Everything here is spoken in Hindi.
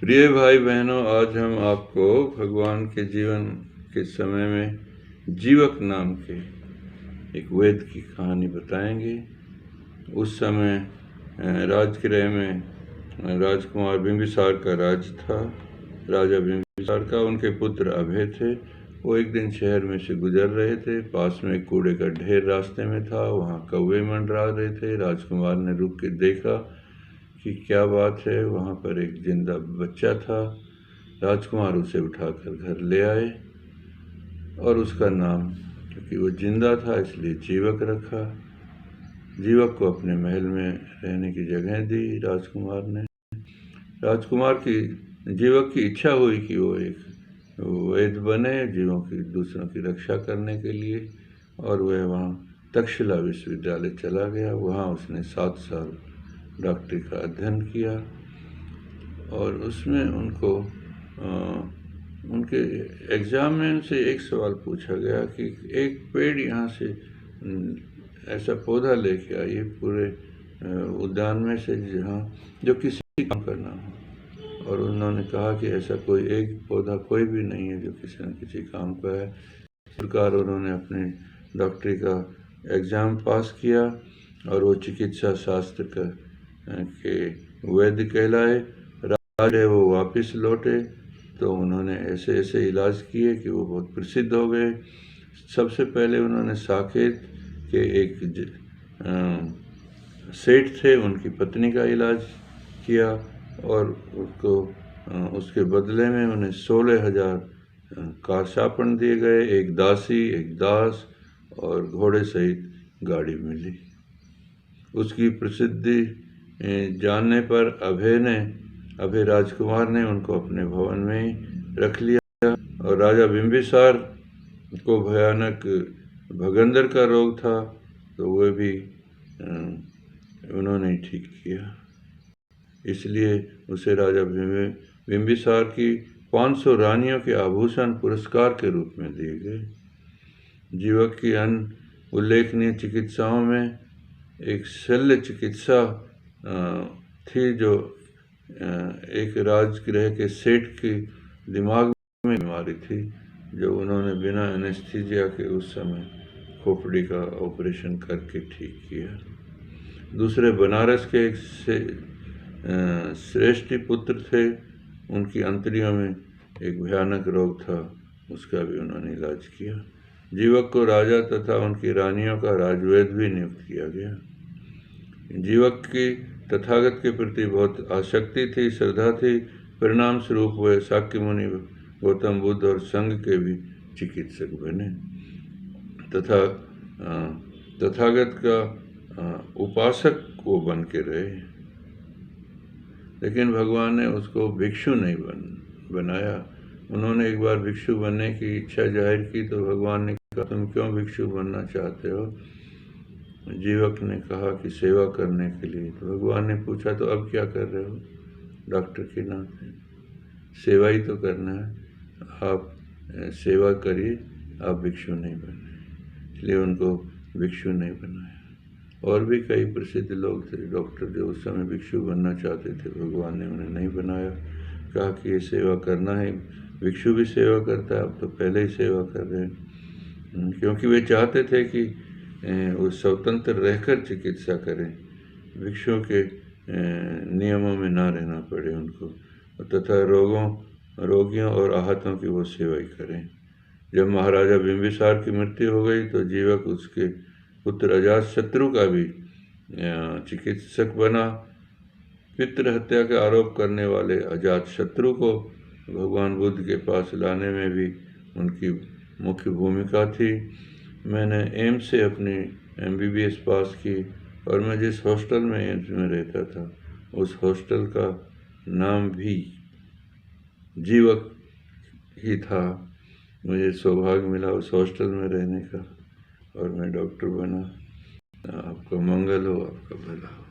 प्रिय भाई बहनों, आज हम आपको भगवान के जीवन के समय में जीवक नाम के एक वेद की कहानी बताएंगे। उस समय राजगृह में राजकुमार बिंबिसार का राज था। राजा बिंबिसार का उनके पुत्र अभय थे। वो एक दिन शहर में से गुजर रहे थे। पास में एक कूड़े का ढेर रास्ते में था। वहाँ कौवे मंडरा रहे थे। राजकुमार ने रुक के देखा कि क्या बात है। वहाँ पर एक जिंदा बच्चा था। राजकुमार उसे उठाकर घर ले आए और उसका नाम, क्योंकि वो जिंदा था इसलिए जीवक रखा। जीवक को अपने महल में रहने की जगह दी राजकुमार ने। राजकुमार की जीवक की इच्छा हुई कि वो एक वैद्य बने, जीवों की दूसरों की रक्षा करने के लिए, और वह वहाँ तक्षशिला विश्वविद्यालय चला गया। वहाँ उसने 7 साल डॉक्टरी का अध्ययन किया और उसमें उनके एग्ज़ाम में उनसे एक सवाल पूछा गया कि एक पेड़ यहाँ से ऐसा पौधा लेके आइए पूरे उद्यान में से जो किसी काम करना हो। और उन्होंने कहा कि ऐसा कोई एक पौधा कोई भी नहीं है जो किसी न किसी काम का है। इस प्रकार उन्होंने अपने डॉक्टरी का एग्ज़ाम पास किया और वो चिकित्सा शास्त्र के वैद्य कहलाए। राजा वो वापस लौटे तो उन्होंने ऐसे ऐसे इलाज किए कि वो बहुत प्रसिद्ध हो गए। सबसे पहले उन्होंने साकेत के एक सेठ थे, उनकी पत्नी का इलाज किया और उसके बदले में उन्हें 16,000 कारशापण दिए गए, एक दासी, एक दास और घोड़े सहित गाड़ी मिली। उसकी प्रसिद्धि जानने पर अभय राजकुमार ने उनको अपने भवन में ही रख लिया। और राजा बिंबिसार को भयानक भगंदर का रोग था तो वह भी उन्होंने ही ठीक किया। इसलिए उसे राजा बिंबिसार की 500 रानियों के आभूषण पुरस्कार के रूप में दिए गए। जीवक की अन्य उल्लेखनीय चिकित्साओं में एक शल्य चिकित्सा थी जो एक राजगृह के सेठ की दिमाग में बीमारी थी, जो उन्होंने बिना एनेस्थीसिया के उस समय खोपड़ी का ऑपरेशन करके ठीक किया। दूसरे बनारस के एक श्रेष्ठी पुत्र थे, उनकी अंतड़ियों में एक भयानक रोग था, उसका भी उन्होंने इलाज किया। जीवक को राजा तथा उनकी रानियों का राजवैद्य भी नियुक्त किया गया। जीवक की तथागत के प्रति बहुत आसक्ति थी, श्रद्धा थी। परिणाम स्वरूप वह शाक्य मुनि, गौतम बुद्ध और संघ के भी चिकित्सक बने तथा तथागत का उपासक वो बन के रहे। लेकिन भगवान ने उसको भिक्षु नहीं बनाया। उन्होंने एक बार भिक्षु बनने की इच्छा जाहिर की तो भगवान ने कहा, तुम क्यों भिक्षु बनना चाहते हो? जीवक ने कहा कि सेवा करने के लिए। तो भगवान ने पूछा, तो अब क्या कर रहे हो? डॉक्टर के नाते सेवा ही तो करना है। आप सेवा करिए, आप भिक्षु नहीं बने। इसलिए उनको भिक्षु नहीं बनाया। और भी कई प्रसिद्ध लोग थे डॉक्टर जो उस समय भिक्षु बनना चाहते थे, भगवान ने उन्हें नहीं बनाया। कहा कि ये सेवा करना है, भिक्षु भी सेवा करता है, अब तो पहले ही सेवा कर रहे हैं। क्योंकि वे चाहते थे कि वो स्वतंत्र रहकर चिकित्सा करें, भिक्षुओं के नियमों में ना रहना पड़े उनको, तथा रोगियों और आहतों की वो सेवा ही करें। जब महाराजा बिंबिसार की मृत्यु हो गई तो जीवक उसके पुत्र अजातशत्रु का भी चिकित्सक बना। पितृ हत्या का आरोप करने वाले अजातशत्रु को भगवान बुद्ध के पास लाने में भी उनकी मुख्य भूमिका थी। मैंने एम्स से अपनी MBBS पास की और मैं जिस हॉस्टल में एम्स में रहता था उस हॉस्टल का नाम भी जीवक ही था। मुझे सौभाग्य मिला उस हॉस्टल में रहने का और मैं डॉक्टर बना। आपका मंगल हो, आपका भला हो।